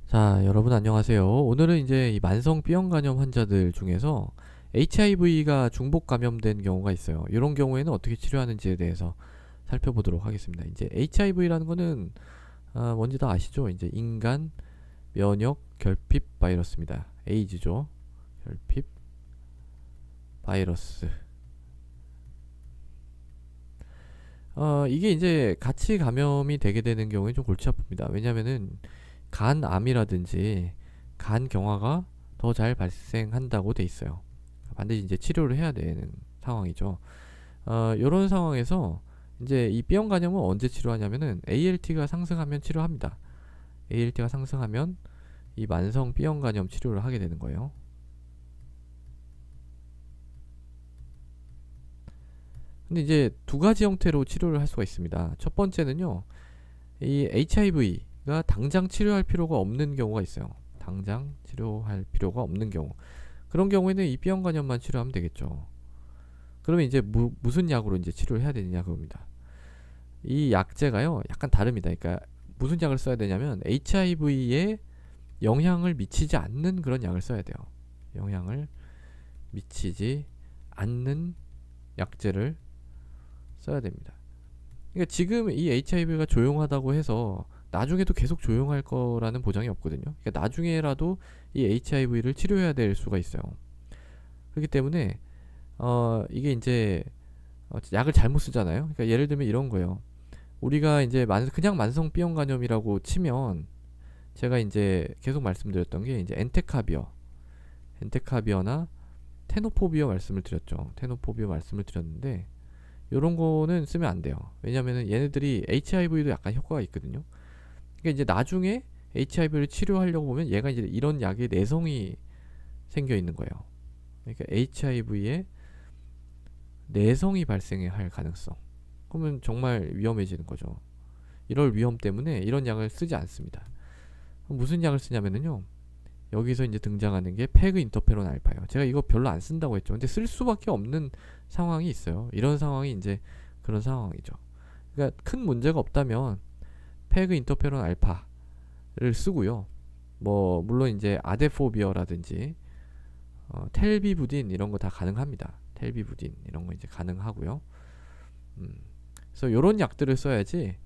자, 여러분 안녕하세요. 오늘은 이제 이 만성 B형 간염 환자들 중에서 HIV가 중복 감염된 경우가 있어요. 이런 경우에는 어떻게 치료하는지에 대해서 살펴보도록 하겠습니다. 이제 HIV라는 거는 뭔지 다 아시죠? 이제 인간 면역 결핍 바이러스입니다. 에이즈죠. 결핍 바이러스. 이게 이제 같이 감염이 되게 되는 경우에 좀 골치 아픕니다. 왜냐면은 간암이라든지 간경화가 더 잘 발생한다고 돼 있어요. 반드시 이제 치료를 해야 되는 상황이죠. 이런 상황에서 이제 이 B형 간염은 언제 치료하냐면은 ALT가 상승하면 치료합니다. ALT가 상승하면 이 만성 B형 간염 치료를 하게 되는 거예요. 근데 이제 두 가지 형태로 치료를 할 수가 있습니다. 첫 번째는요, 이 HIV가 당장 치료할 필요가 없는 경우가 있어요. 당장 치료할 필요가 없는 경우. 그런 경우에는 이 B형 간염만 치료하면 되겠죠. 그러면 이제 무슨 약으로 이제 치료를 해야 되느냐 그겁니다. 이 약제가요, 약간 다릅니다. 그러니까 무슨 약을 써야 되냐면 HIV에 영향을 미치지 않는 그런 약을 써야 돼요. 영향을 미치지 않는 약제를 써야 됩니다. 그러니까 지금 이 HIV가 조용하다고 해서 나중에도 계속 조용할 거라는 보장이 없거든요. 그러니까 나중에라도 이 HIV를 치료해야 될 수가 있어요. 그렇기 때문에 이게 이제 약을 잘못 쓰잖아요. 그러니까 예를 들면 이런 거예요. 우리가 이제 그냥 만성 B형 간염이라고 치면 제가 이제 계속 말씀드렸던 게 이제 엔테카비어나 테노포비어 말씀을 드렸죠. 테노포비어 말씀을 드렸는데 요런 거는 쓰면 안 돼요. 왜냐면은 얘네들이 HIV도 약간 효과가 있거든요. 그러니까 이제 나중에 HIV를 치료하려고 보면 얘가 이제 이런 약의 내성이 생겨 있는 거예요. 그러니까 HIV에 내성이 발생할 가능성. 그러면 정말 위험해지는 거죠. 이럴 위험 때문에 이런 약을 쓰지 않습니다. 무슨 약을 쓰냐면요. 여기서 이제 등장하는 게 페그 인터페론 알파예요. 제가 이거 별로 안 쓴다고 했죠. 근데 쓸 수밖에 없는 상황이 있어요. 이런 상황이 이제 그런 상황이죠. 그러니까 큰 문제가 없다면 페그 인터페론 알파를 쓰고요. 뭐 물론 이제 아데포비어라든지 텔비부딘 이런 거 다 가능합니다. 텔비부딘 이런 거 이제 가능하고요. 그래서 이런 약들을 써야지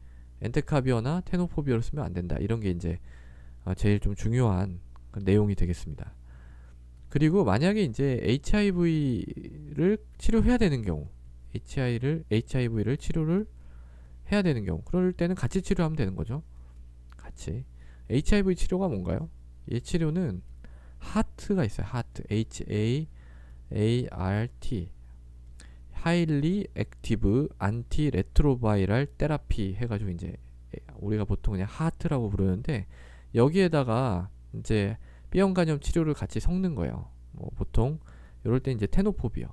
엔테카비어나 테노포비어를 쓰면 안 된다. 이런 게 이제 제일 좀 중요한 그 내용이 되겠습니다. 그리고 만약에 이제 HIV를 치료해야 되는 경우, HIV를 치료를 해야 되는 경우, 그럴 때는 같이 치료하면 되는 거죠. 같이. HIV 치료가 뭔가요? 이 치료는 하트가 있어요. 하트, HAART, Highly Active Antiretroviral Therapy 해가지고 이제 우리가 보통 그냥 하트라고 부르는데 여기에다가 이제 B형 간염 치료를 같이 섞는 거예요. 뭐 보통 이럴 때 이제 테노포비어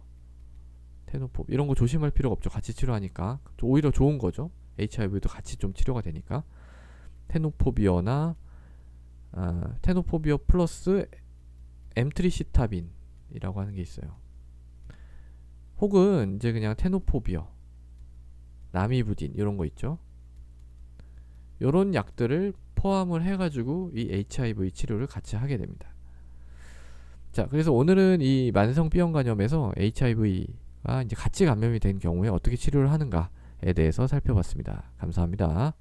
이런 거 조심할 필요가 없죠. 같이 치료하니까 오히려 좋은 거죠. HIV도 같이 좀 치료가 되니까 테노포비어나 테노포비어 플러스 엠트리시타빈이라고 하는 게 있어요. 혹은 이제 그냥 테노포비어, 나미부딘 이런 거 있죠. 이런 약들을 포함을 해가지고 이 HIV 치료를 같이 하게 됩니다. 자, 그래서 오늘은 이 만성 B형 간염에서 HIV가 이제 같이 감염이 된 경우에 어떻게 치료를 하는가에 대해서 살펴봤습니다. 감사합니다.